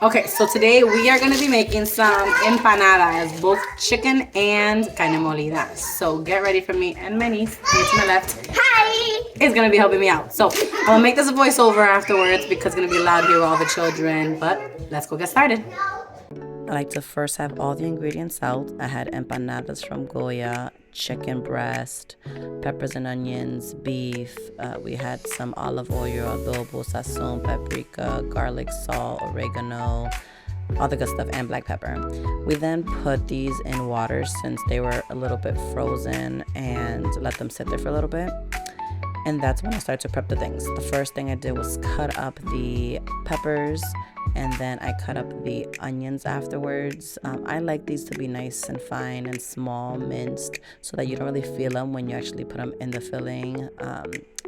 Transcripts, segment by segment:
Okay, so today we are going to be making some empanadas, both chicken and carne molida. So get ready for me and my niece, here to my left. Hi! Is going to be helping me out. So I'm going to make this a voiceover afterwards because it's going to be loud here with all the children. But let's go get started. I like to first have all the ingredients out. I had empanadas from Goya, chicken breast, peppers and onions, beef. We had some olive oil, adobo, sazon, paprika, garlic, salt, oregano, all the good stuff, and black pepper. We then put these in water since they were a little bit frozen and let them sit there for a little bit. And that's when I started to prep the things. The first thing I did was cut up the peppers, and then I cut up the onions afterwards. I like these to be nice and fine and small, minced, so that you don't really feel them when you actually put them in the filling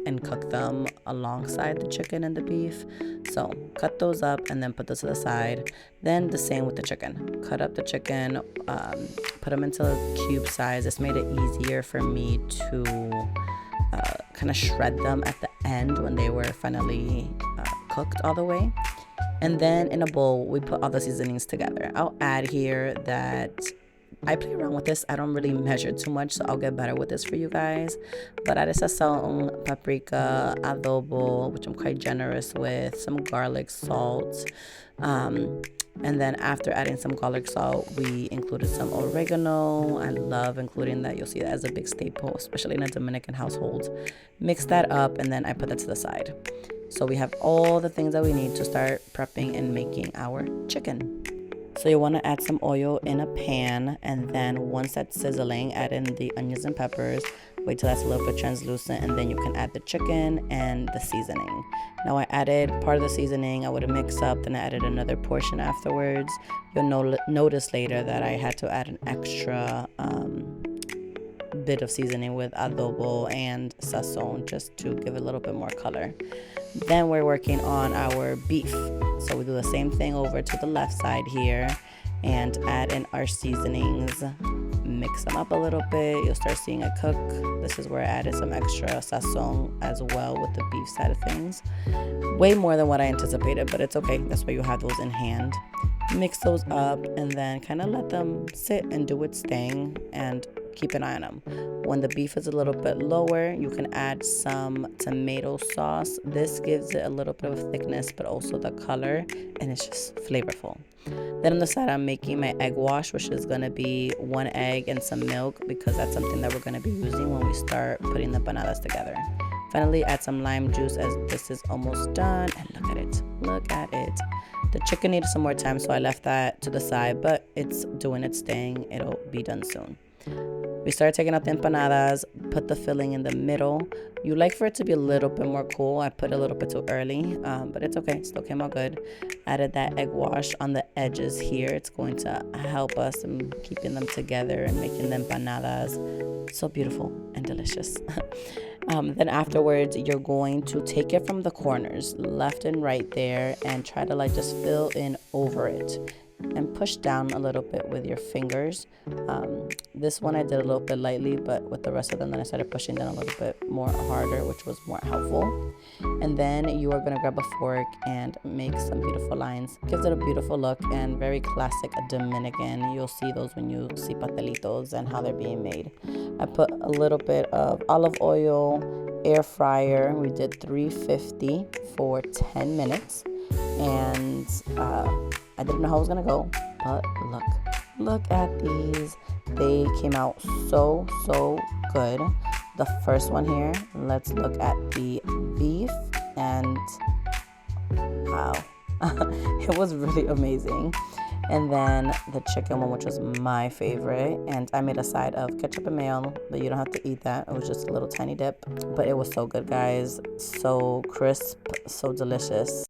and cook them alongside the chicken and the beef. So cut those up and then put those to the side. Then the same with the chicken. Cut up the chicken, put them into a cube size. This made it easier for me to kind of shred them at the end when they were finally cooked all the way. And then in a bowl, we put all the seasonings together. I'll add here that I play around with this. I don't really measure too much, so I'll get better with this for you guys. But I added sazon, paprika, adobo, which I'm quite generous with, some garlic, salt. And then after adding some garlic salt, we included some oregano. I love including that. You'll see that as a big staple, especially in a Dominican household. Mix that up, and then I put that to the side. So we have all the things that we need to start prepping and making our chicken. So you want to add some oil in a pan, and then once that's sizzling, add in the onions and peppers. Wait till that's a little bit translucent, and then you can add the chicken and the seasoning. Now I added part of the seasoning. I would have mixed up, then I added another portion afterwards. You'll notice later that I had to add an extra bit of seasoning with adobo and sazon just to give it a little bit more color. Then we're working on our beef. So we do the same thing over to the left side here and add in our seasonings. Mix them up a little bit. You'll start seeing it cook. This is where I added some extra sazon as well with the beef side of things. Way more than what I anticipated, but it's okay. That's why you have those in hand. Mix those up and then kind of let them sit and do its thing and keep an eye on them. When the beef is a little bit lower, you can add some tomato sauce. This gives it a little bit of thickness, but also the color, and it's just flavorful. Then on the side, I'm making my egg wash, which is going to be 1 egg and some milk, because that's something that we're going to be using when we start putting the empanadas together. Finally, add some lime juice as this is almost done, and look at it. Look at it. The chicken needs some more time, so I left that to the side, but it's doing its thing. It'll be done soon. We started taking out the empanadas, put the filling in the middle. You like for it to be a little bit more cool. I put it a little bit too early, but it's okay. It still came out good. Added that egg wash on the edges here. It's going to help us in keeping them together and making the empanadas so beautiful and delicious. Then afterwards, you're going to take it from the corners, left and right there, and try to like just fill in over it. And push down a little bit with your fingers. This one I did a little bit lightly, but with the rest of them, then I started pushing down a little bit more harder, which was more helpful. And then you are going to grab a fork and make some beautiful lines. Gives it a beautiful look and very classic Dominican. You'll see those when you see pastelitos and how they're being made. I put a little bit of olive oil, air fryer. We did 350 for 10 minutes. And I didn't know how it was gonna go, but look at these. They came out so good. The first one here, let's look at the beef, and wow, it was really amazing. And then the chicken one, which was my favorite, and I made a side of ketchup and mayo, but you don't have to eat that. It was just a little tiny dip, but it was so good, guys. So crisp, so delicious.